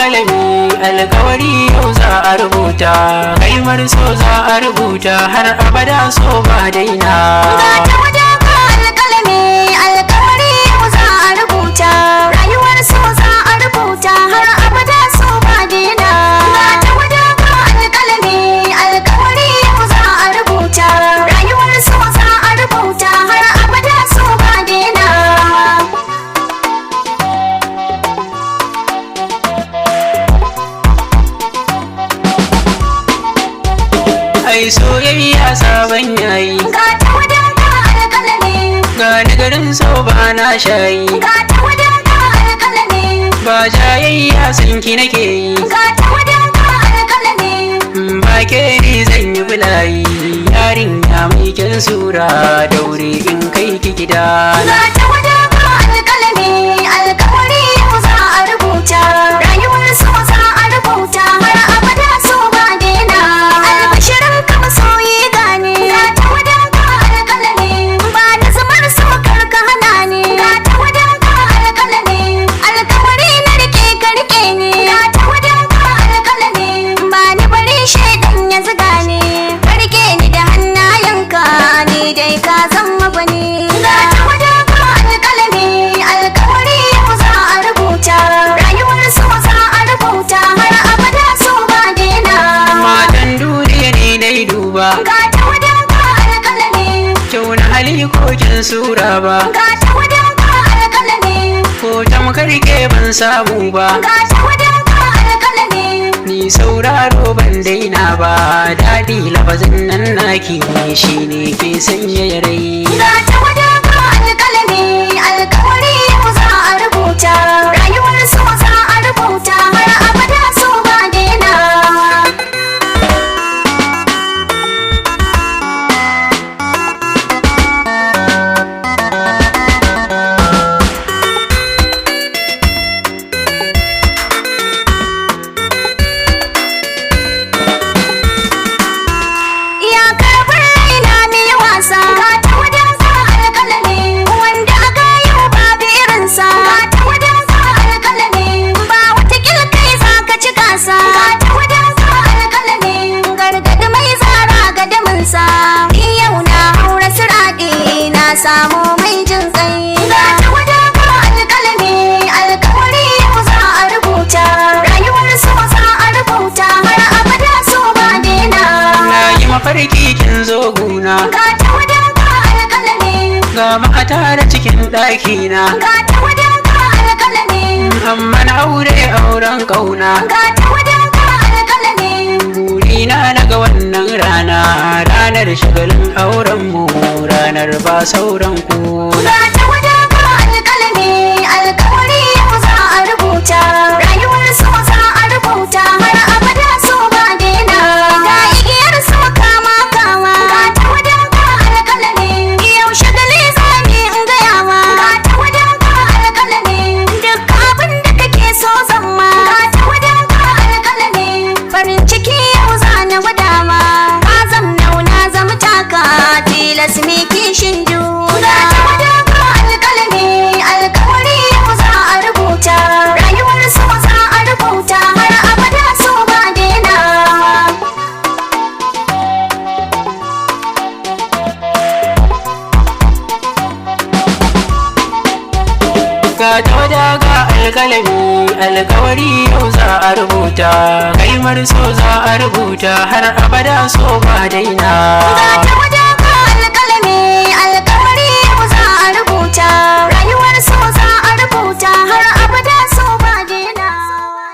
alkalami alkawari yau za a rubuta, kaimar so za a rubuta har abada so ba daina. Ga tawada ga alkalami alkawari yau za a rubuta, rayuwar so za a rubuta har abada so ba daina. Ga tawada ga alkalami alkawari yau za a rubuta, rayuwar so za a rubuta har abada so ba daina. Ai soyayya sabon yayi, Ga tawada ga alkalami, ga garin so ba na shayi, ga tawada ga alkalami, ba jayayya sanki nake yi, ga tawada ga alkalami. ba ke ni zan yi bulayi, yarinya mai kyan sura daure in kai ki gida. Ga tawada ga alkalami alkawari yau za a rubuta, rayuwar so za a rubuta har abada so ba daina. Albashirin ka masoyi gane, ga tawada ga alkalami, ba da zamar so karka hana ni. Ga tawada ga alkalami, alkawari na rike ka rike ni. Ga tawada ga alkalami, ba ni bari shaidan ya zuga ni. Ka rike ni da hannayenka, ni dai ka zama gwani. Ga tawada ga alkalami alkawari yau za a rubuta, rayuwar so za a rubuta har abada so ba daina. Matan duniya ne dai duba, Ga tawada ga alkalami, kyau na hali ko kin sura ba, ga tawada ga alkalami, ko tamkar ke ban samu ba. ga tawada ga alkalami. Ni sauraro ban daina ba, daɗi lafazin nan naki shi ne ke sanya rai. Ga tawada ga alkalami alkawari yau za a rubuta, rayuwar so za a rubuta har abada so ba daina. Iyakar raina mai wasa, ga tawada ga alkalami, wanda aka yau babu irinsa. Ga tawada ga alkalami, ba wata kai za ka ci gasa. Ga tawada ga alkalami, gargadi mai zara gadaminsa. Ni yau na haura siraɗi na samu mai jin kai. Ga tawada ga alkalami alkawari yau za a rubuta, rayuwar so za a rubuta har abada so ba daina. Na yi mafarki kin zo guna, Ga tawada ga alkalami, ga mata da cikin ɗakina, ga tawada ga alkalami, amma na aure auren ƙauna. ga tawada ga alkalami. Burina na ga wannan rana, ranar shagalin aurenmu, ranar ba sauran kuna. Ga tawada ga alkalami alkawari yau za a rubuta, rayuwar so za a rubuta har abada so ba daina. Ga igiyar so kama kama, ga tawada ga alkalami, yau shagali zami in gaya ma. Ga tawada ga alkalami, duk abin da kake so zama. Ga tawada ga alkalami, farin ciki yau za na gwada ma. Ka zamna zama taka, tilas mi kishin juna. Ga tawada ga alkalami alkawari yau za a rubuta, rayuwar so za a rubuta har abada so ba daina. Ga tawada ga alkalami alkawari yau za a rubuta, kaimar so za a rubuta har abada so ba daina. Ga